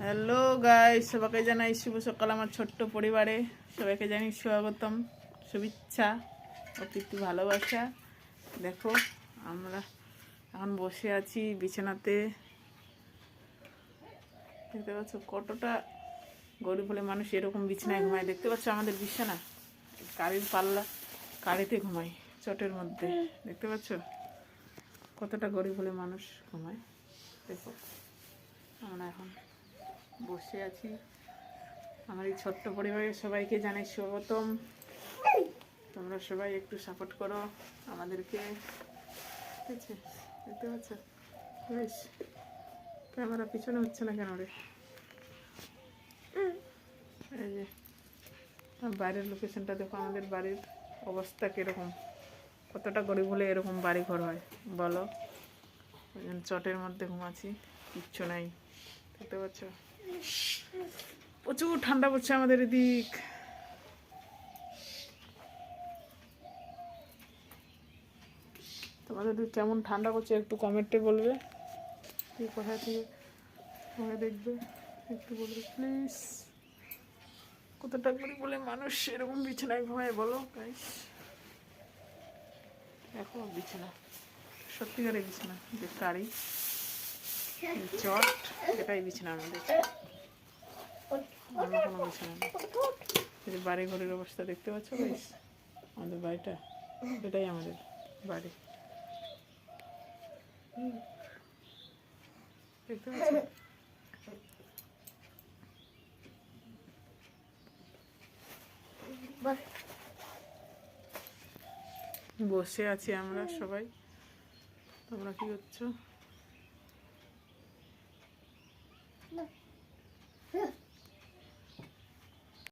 Hello guys, সবাইকে জানাই শুভ সকাল। আমার ছোট্ট পরিবারে সবাইকে জানাই স্বাগতম, শুভেচ্ছা ও প্রীতি ভালোবাসা। দেখো আমরা এখন বসে আছি বিছানাতে। দেখতে পাচ্ছ কতটা গরিব হলে মানুষ এরকম বিছানায় ঘুমায়। দেখতে পাচ্ছ আমাদের বিছানা কারির পাল্লা, কারিতে ঘুমায় চটের মধ্যে। দেখতে পাচ্ছ কতটা গরিব হলে মানুষ ঘুমায়। দেখো আমরা এখন বসে আছি। আমার এই ছোট্ট পরিবারের সবাইকে জানাই স্বাগতম। তোমরা সবাই একটু সাপোর্ট করো আমাদেরকে, ঠিক আছে? দেখতে পাচ্ছ বেশ ক্যামেরা পিছনে হচ্ছে না কেন রে? এই যে বাইরের লোকেশনটা দেখো, আমাদের বাড়ির অবস্থা কীরকম, কতটা গরিব হলে এরকম বাড়ি ঘর হয় বলো? ওই জন্য চটের মধ্যে ঘুমাচ্ছি, কিচ্ছু নাই। দেখতে পাচ্ছ প্রচুর ঠান্ডা পড়ছে আমাদের এদিক। তোমাদের এদিক কেমন ঠান্ডা পড়ছে একটু কমেন্টে বলবে। কি কোথা থেকে তোমরা দেখবে একটু বলবে প্লিজ। কতটা করে বলে মানুষ এরকম বিছানায় ঘুমায় বলো গাইস? দেখো বিছানা, সত্যিকারের বিছানা, যে কারি চট, এটাই বিছানা আমাদের, অন্য কোনো বিছানা নেই। এই যে বাড়ি ঘরের অবস্থা দেখতে পাচ্ছ গাইস, আমাদের বাড়িটা, এটাই আমাদের বাড়ি। দেখতে পাচ্ছ বসে আছি আমরা সবাই। তোমরা কি করছো?